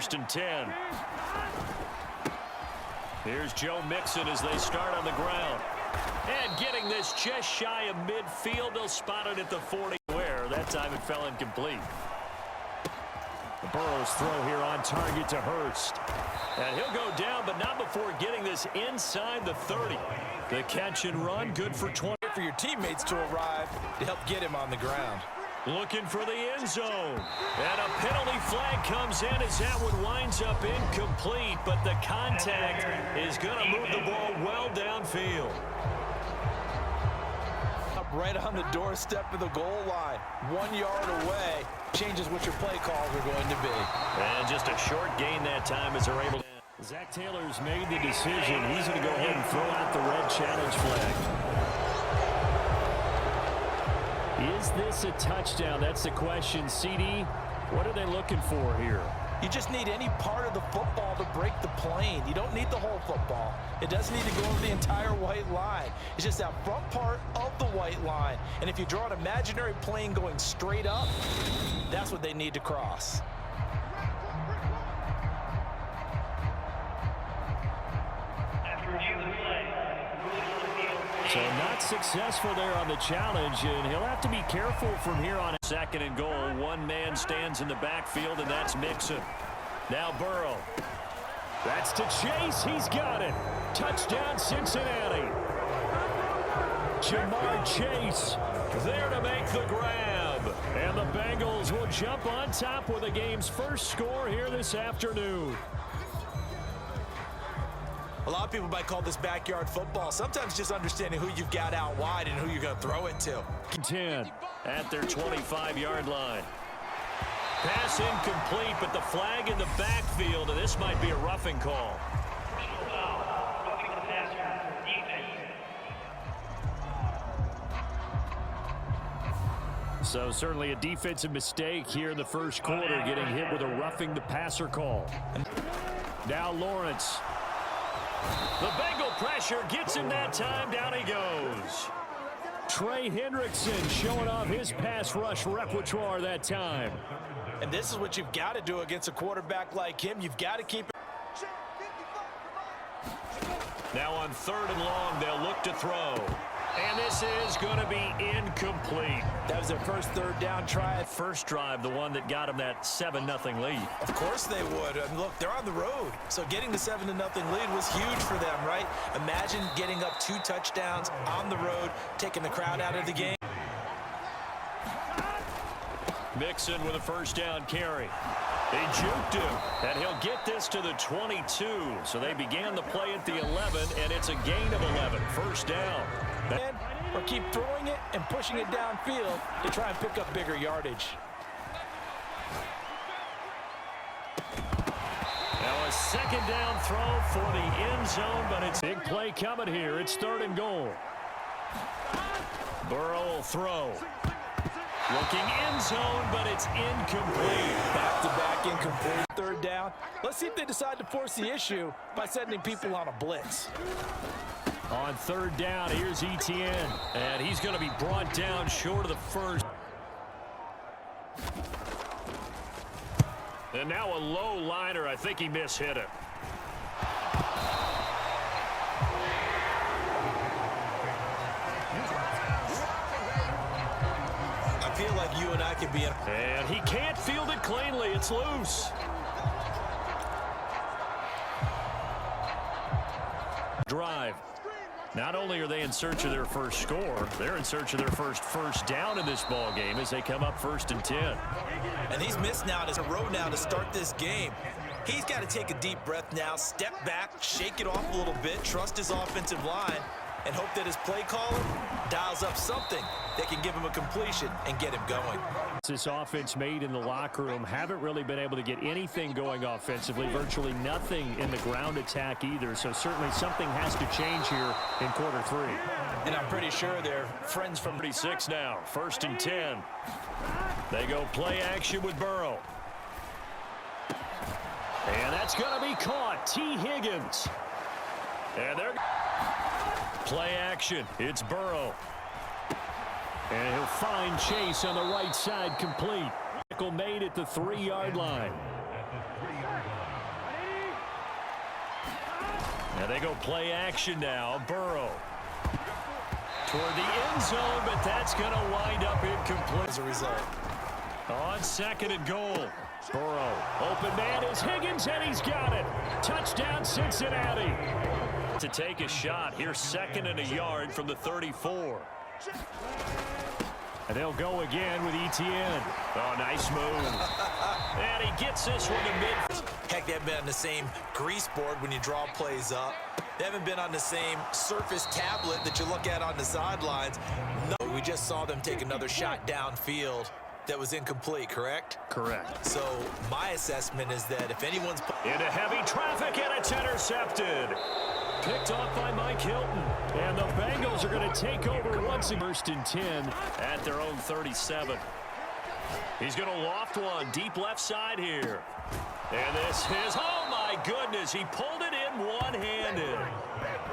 first and 10. Here's Joe Mixon as they start on the ground. And getting this just shy of midfield. They'll spot it at the 40. Where that time it fell incomplete. Burrow's throw here on target to Hurst. And he'll go down, but not before getting this inside the 30. The catch and run, good for 20. For your teammates to arrive to help get him on the ground. Looking for the end zone. And a penalty flag comes in as that one winds up incomplete, but the contact is going to move the ball well downfield. Right on the doorstep of the goal line. 1 yard away. Changes what your play calls are going to be. And just a short gain that time as they're able to. Zach Taylor's made the decision. He's going to go ahead and throw out the red challenge flag. Is this a touchdown? That's the question. CD, what are they looking for here? You just need any part of the football to break the plane. You don't need the whole football. It doesn't need to go over the entire white line. It's just that front part of the white line. And if you draw an imaginary plane going straight up, that's what they need to cross. So not successful there on the challenge, and he'll have to be careful from here on. Second and goal, one man stands in the backfield, and that's Mixon. Now Burrow. That's to Chase. He's got it. Touchdown, Cincinnati. Jamar Chase there to make the grab. And the Bengals will jump on top with the game's first score here this afternoon. A lot of people might call this backyard football. Sometimes just understanding who you've got out wide and who you're going to throw it to. 10 at their 25-yard line. Pass incomplete, but the flag in the backfield, and this might be a roughing call. So certainly a defensive mistake here in the first quarter, getting hit with a roughing the passer call. Now Lawrence. The Bengal pressure gets him that time. Down he goes. Trey Hendrickson showing off his pass rush repertoire that time. And this is what you've got to do against a quarterback like him. You've got to keep it. Now on third and long, they'll look to throw. And this is going to be incomplete. That was their first third down try. First drive, the one that got them that 7-0 lead. Of course they would. And look, they're on the road. So getting the 7-0 lead was huge for them, right? Imagine getting up 2 touchdowns on the road, taking the crowd out of the game. Mixon with a first down carry. He juked him, and he'll get this to the 22. So they began the play at the 11, and it's a gain of 11. First down. Or keep throwing it and pushing it downfield to try and pick up bigger yardage. Now a second down throw for the end zone, but it's big play coming here. It's third and goal. Burrow will throw. Looking end zone, but it's incomplete. Back-to-back incomplete. Third down. Let's see if they decide to force the issue by sending people on a blitz. On third down, here's Etienne. And he's going to be brought down short of the first. And now a low liner. I think he mishit it. I feel like you and I could be in. And he can't field it cleanly. It's loose. Drive. Not only are they in search of their first score, they're in search of their first down in this ball game as they come up 1st and 10. And he's missed now as a road now to start this game. He's got to take a deep breath now, step back, shake it off a little bit, trust his offensive line, and hope that his play caller dials up something that can give him a completion and get him going. This offense made in the locker room haven't really been able to get anything going offensively, virtually nothing in the ground attack either, so certainly something has to change here in quarter 3. And I'm pretty sure they're friends from 36 now, 1st and 10. They go play action with Burrow. And that's going to be caught. T. Higgins. And they're play action. It's Burrow. And he'll find Chase on the right side complete. Tackle made at the 3-yard line. Now they go play action now. Burrow toward the end zone, but that's going to wind up incomplete as a result. On 2nd and goal. Burrow, open man is Higgins, and he's got it. Touchdown, Cincinnati. To take a shot. Here's 2nd and a yard from the 34. And they'll go again with Etienne. Oh, nice move. And he gets this one to mid. Heck, they haven't been on the same grease board when you draw plays up. They haven't been on the same surface tablet that you look at on the sidelines. No, we just saw them take another shot downfield that was incomplete, correct? Correct. So my assessment is that if anyone's into heavy traffic, and it's intercepted. Picked off by Mike Hilton. And the Bengals are going to take over once again. 1st and 10 at their own 37. He's going to loft one deep left side here. And this is, oh my goodness, he pulled it in one-handed.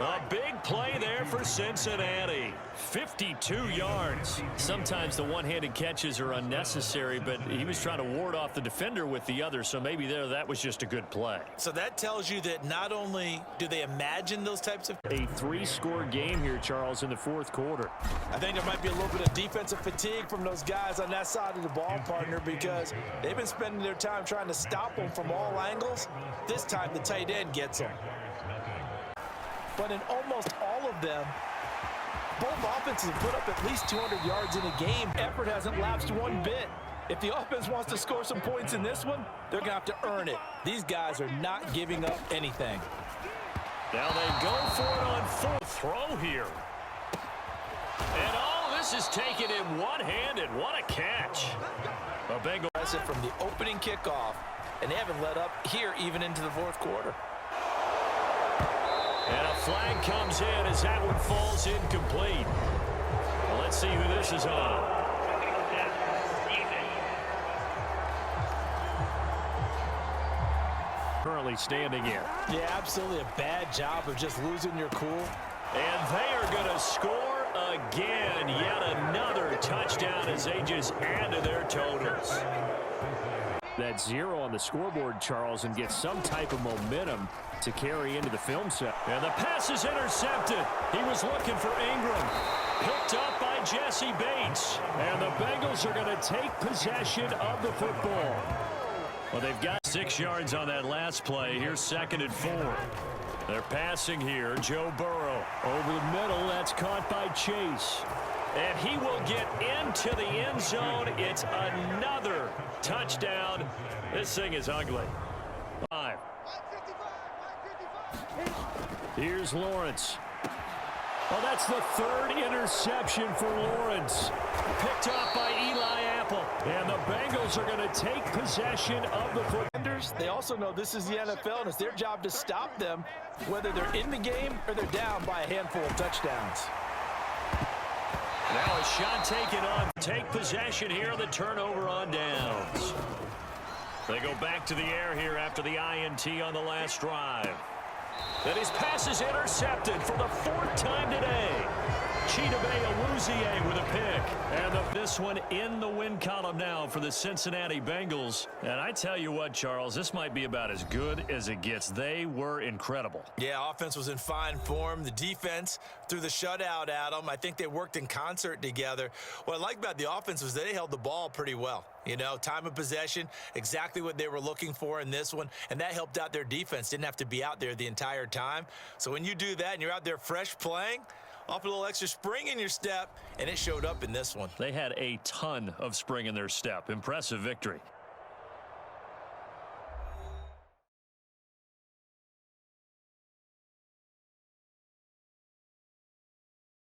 A big play there for Cincinnati. 52 yards. Sometimes the one-handed catches are unnecessary, but he was trying to ward off the defender with the other, so maybe that was just a good play. So that tells you that not only do they imagine those types of... A 3-score game here, Charles, in the 4th quarter. I think there might be a little bit of defensive fatigue from those guys on that side of the ball, partner, because they've been spending their time trying to stop them from all angles. This time the tight end gets them. But in almost all of them, both offenses have put up at least 200 yards in a game. Effort hasn't lapsed one bit. If the offense wants to score some points in this one, they're going to have to earn it. These guys are not giving up anything. Now they go for it on full throw here. And all this is taken in one-handed. What a catch. A Bengal from the opening kickoff, and they haven't let up here even into the 4th quarter. And a flag comes in as that one falls incomplete. Well, let's see who this is on. Currently standing in. Yeah, absolutely a bad job of just losing your cool. And they are going to score again. Yet another touchdown as they just add to their totals. That 0 on the scoreboard, Charles, and get some type of momentum to carry into the film set. And the pass is intercepted. He was looking for Ingram. Picked up by Jesse Bates. And the Bengals are going to take possession of the football. Well, they've got 6 yards on that last play. Here's 2nd and 4. They're passing here. Joe Burrow over the middle. That's caught by Chase. And he will get into the end zone. It's another touchdown. This thing is ugly. 5. Here's Lawrence. Oh, that's the 3rd interception for Lawrence. Picked off by Eli Apple. And the Bengals are going to take possession of the football. They also know this is the NFL, and it's their job to stop them, whether they're in the game or they're down by a handful of touchdowns. Now a shot taken on. Take possession here on the turnover on downs. They go back to the air here after the INT on the last drive. And his pass is intercepted for the 4th time today. Chidobe Awuzie with a pick. And this one in the win column now for the Cincinnati Bengals. And I tell you what, Charles, this might be about as good as it gets. They were incredible. Yeah, offense was in fine form. The defense threw the shutout at them. I think they worked in concert together. What I like about the offense was they held the ball pretty well. You know, time of possession, exactly what they were looking for in this one, and that helped out their defense. Didn't have to be out there the entire time. So when you do that and you're out there fresh playing, off a little extra spring in your step, and it showed up in this one. They had a ton of spring in their step. Impressive victory.